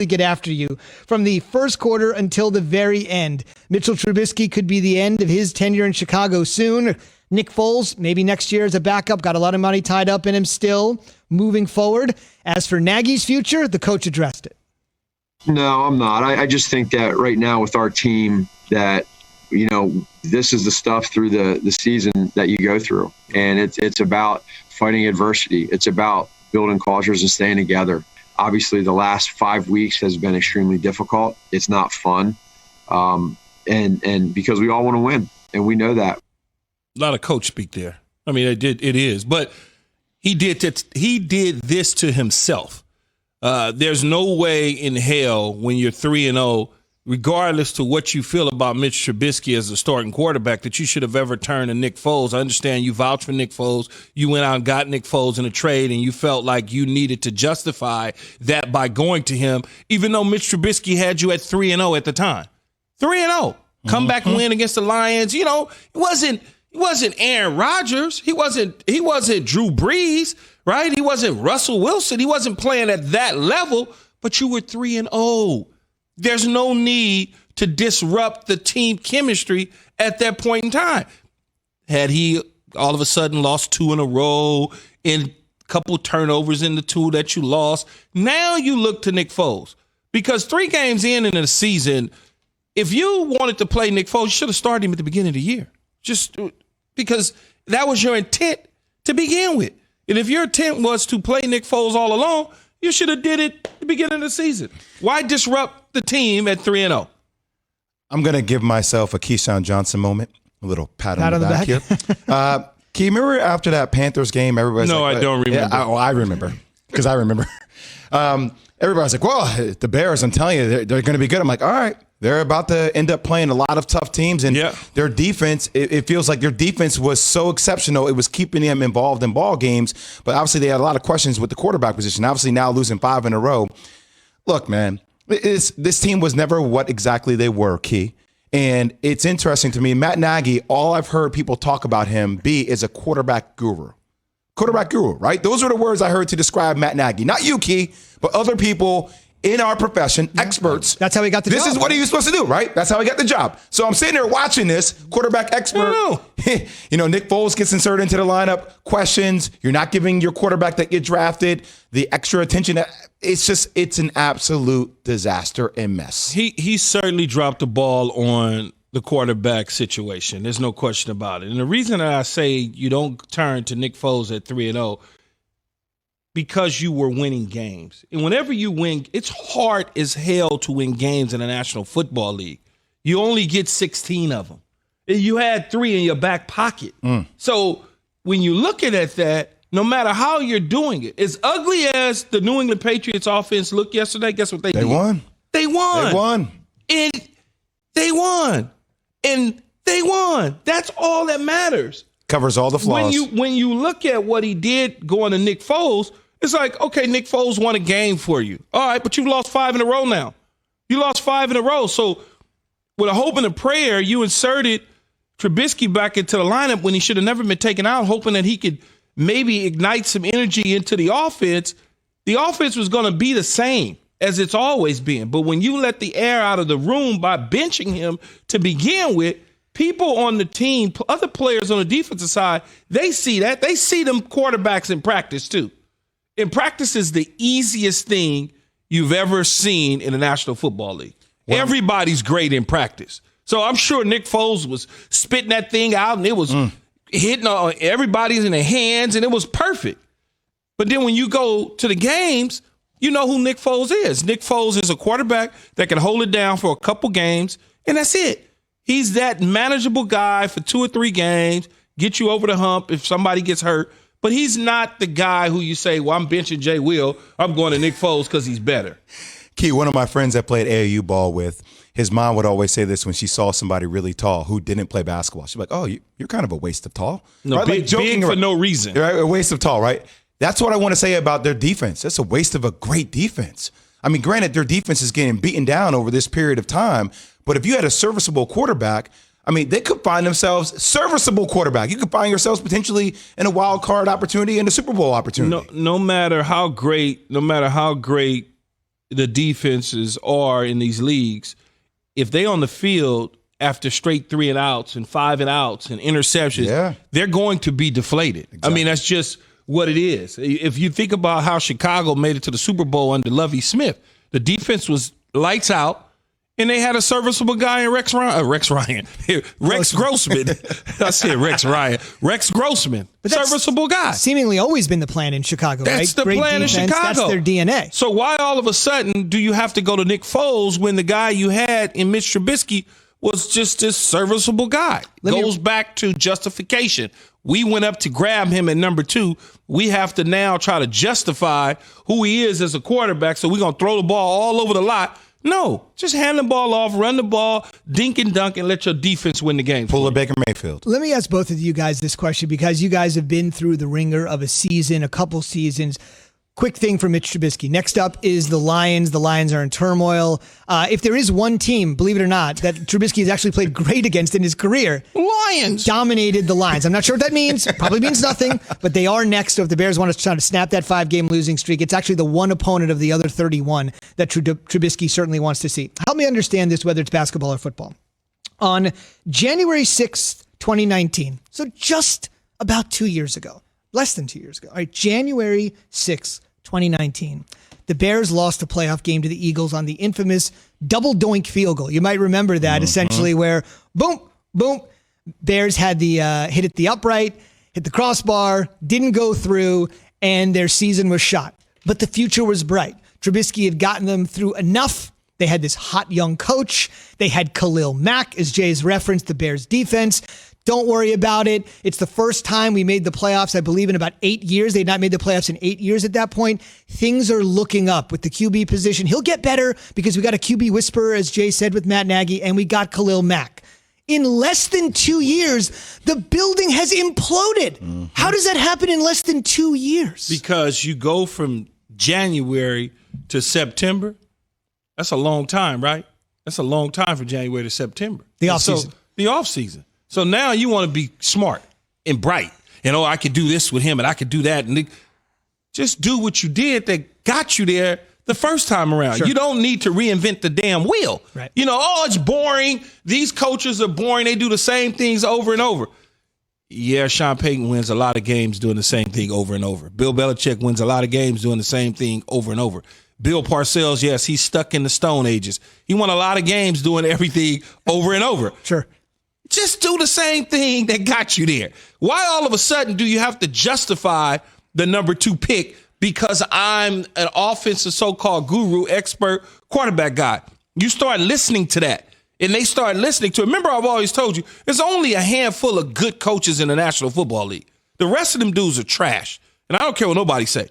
get after you from the first quarter until the very end. Mitchell Trubisky could be the end of his tenure in Chicago soon. Nick Foles, maybe next year as a backup, got a lot of money tied up in him still moving forward. As for Nagy's future, the coach addressed it. No, I'm not. I just think that right now with our team that, this is the stuff through the season that you go through. And it's about fighting adversity. It's about building cultures and staying together. Obviously, the last 5 weeks has been extremely difficult. It's not fun. And because we all want to win, and we know that. A lot of coach speak there. I mean, it is. But he did this to himself. There's no way in hell when you're 3-0, regardless to what you feel about Mitch Trubisky as a starting quarterback, that you should have ever turned to Nick Foles. I understand you vouched for Nick Foles. You went out and got Nick Foles in a trade, and you felt like you needed to justify that by going to him, even though Mitch Trubisky had you at 3-0 at the time. 3-0. Come back and win against the Lions. It wasn't Aaron Rodgers. He wasn't Drew Brees, right? He wasn't Russell Wilson. He wasn't playing at that level, but you were 3-0. There's no need to disrupt the team chemistry at that point in time. Had he all of a sudden lost 2 in a row, in a couple turnovers in the 2 that you lost, now you look to Nick Foles. Because 3 games in the season, if you wanted to play Nick Foles, you should have started him at the beginning of the year. Just because that was your intent to begin with. And if your intent was to play Nick Foles all along, you should have did it at the beginning of the season. Why disrupt the team at 3-0? I'm going to give myself a Keyshawn Johnson moment. A little pat on the back here. Can you remember after that Panthers game, everybody's like, I don't remember. Yeah, I remember. Because I remember. Everybody's like, well, the Bears, I'm telling you, they're going to be good. I'm like, all right. They're about to end up playing a lot of tough teams, and their defense, it feels like their defense was so exceptional. It was keeping them involved in ball games, but obviously they had a lot of questions with the quarterback position. Obviously now losing 5 in a row. Look, man, this team was never what exactly they were, Key. And it's interesting to me, Matt Nagy, all I've heard people talk about him is a quarterback guru. Quarterback guru, right? Those are the words I heard to describe Matt Nagy. Not you, Key, but other people in our profession, experts. That's how he got the job. This is what he was supposed to do, right? That's how he got the job. So I'm sitting there watching this, quarterback expert. Nick Foles gets inserted into the lineup, questions. You're not giving your quarterback that get drafted the extra attention. It's an absolute disaster and mess. He certainly dropped the ball on the quarterback situation. There's no question about it. And the reason that I say you don't turn to Nick Foles at 3-0, because you were winning games. And whenever you win, it's hard as hell to win games in the National Football League. You only get 16 of them. And you had 3 in your back pocket. So when you look at that, no matter how you're doing it, as ugly as the New England Patriots offense looked yesterday, guess what they did? They won. They won. They won. And they won. And they won. That's all that matters. Covers all the flaws. When you look at what he did going to Nick Foles, it's like, okay, Nick Foles won a game for you. All right, but you lost 5 in a row now. You lost 5 in a row. So with a hope and a prayer, you inserted Trubisky back into the lineup when he should have never been taken out, hoping that he could maybe ignite some energy into the offense. The offense was going to be the same as it's always been. But when you let the air out of the room by benching him to begin with, people on the team, other players on the defensive side, they see that. They see them quarterbacks in practice too. And practice is the easiest thing you've ever seen in the National Football League. Wow. Everybody's great in practice. So I'm sure Nick Foles was spitting that thing out, and it was hitting on everybody's in their hands, and it was perfect. But then when you go to the games, you know who Nick Foles is. Nick Foles is a quarterback that can hold it down for a couple games, and that's it. He's that manageable guy for 2 or 3 games, get you over the hump if somebody gets hurt. But he's not the guy who you say, well, I'm benching Jay Will. I'm going to Nick Foles because he's better. Key, one of my friends I played AAU ball with, his mom would always say this when she saw somebody really tall who didn't play basketball. She's like, oh, you're kind of a waste of tall. No, right? big for no reason. Right? A waste of tall, right? That's what I want to say about their defense. That's a waste of a great defense. I mean, granted, their defense is getting beaten down over this period of time, but if you had a serviceable quarterback, I mean, they could find themselves serviceable quarterback. You could find yourselves potentially in a wild card opportunity and a Super Bowl opportunity. No matter how great the defenses are in these leagues, if they on the field after straight 3 and outs and 5 and outs and interceptions, they're going to be deflated. Exactly. I mean, that's just what it is. If you think about how Chicago made it to the Super Bowl under Lovie Smith, the defense was lights out, and they had a serviceable guy in Rex Grossman. I said Rex Ryan. Rex Grossman, serviceable guy. Seemingly always been the plan in Chicago, That's right? the plan defense, in Chicago. That's their DNA. So why all of a sudden do you have to go to Nick Foles when the guy you had in Mitch Trubisky was just this serviceable guy? Goes back to justification. We went up to grab him at number 2. We have to now try to justify who he is as a quarterback, so we're going to throw the ball all over the lot. No, just hand the ball off, run the ball, dink and dunk, and let your defense win the game. Pull a Baker Mayfield. Let me ask both of you guys this question because you guys have been through the ringer of a season, a couple seasons. Quick thing for Mitch Trubisky. Next up is the Lions. The Lions are in turmoil. If there is one team, believe it or not, that Trubisky has actually played great against in his career, Lions dominated the Lions. I'm not sure what that means. Probably means nothing, but they are next. So if the Bears want to try to snap that 5-game losing streak, it's actually the one opponent of the other 31 that Trubisky certainly wants to see. Help me understand this, whether it's basketball or football. On January 6th, 2019, so just about 2 years ago, less than 2 years ago, all right, January 6th, 2019, the Bears lost a playoff game to the Eagles on the infamous double doink field goal. You might remember that essentially where boom, boom, Bears had the hit at the upright, hit the crossbar, didn't go through, and their season was shot. But the future was bright. Trubisky had gotten them through enough. They had this hot young coach. They had Khalil Mack, as Jay's referenced, the Bears defense. Don't worry about it. It's the first time we made the playoffs, I believe, in about 8 years. They had not made the playoffs in 8 years at that point. Things are looking up with the QB position. He'll get better because we got a QB whisperer, as Jay said, with Matt Nagy, and we got Khalil Mack. In less than 2 years, the building has imploded. How does that happen in less than 2 years? Because you go from January to September. That's a long time, right? That's a long time from January to September. The offseason. The offseason. So now you want to be smart and bright. And, I could do this with him and I could do that. And just do what you did that got you there the first time around. Sure. You don't need to reinvent the damn wheel. Right. It's boring. These coaches are boring. They do the same things over and over. Yeah, Sean Payton wins a lot of games doing the same thing over and over. Bill Belichick wins a lot of games doing the same thing over and over. Bill Parcells, yes, he's stuck in the Stone Ages. He won a lot of games doing everything over and over. Sure. Just do the same thing that got you there. Why all of a sudden do you have to justify the number 2 pick because I'm an offensive so-called guru, expert, quarterback guy? You start listening to that, and they start listening to it. Remember, I've always told you, there's only a handful of good coaches in the National Football League. The rest of them dudes are trash. And I don't care what nobody say.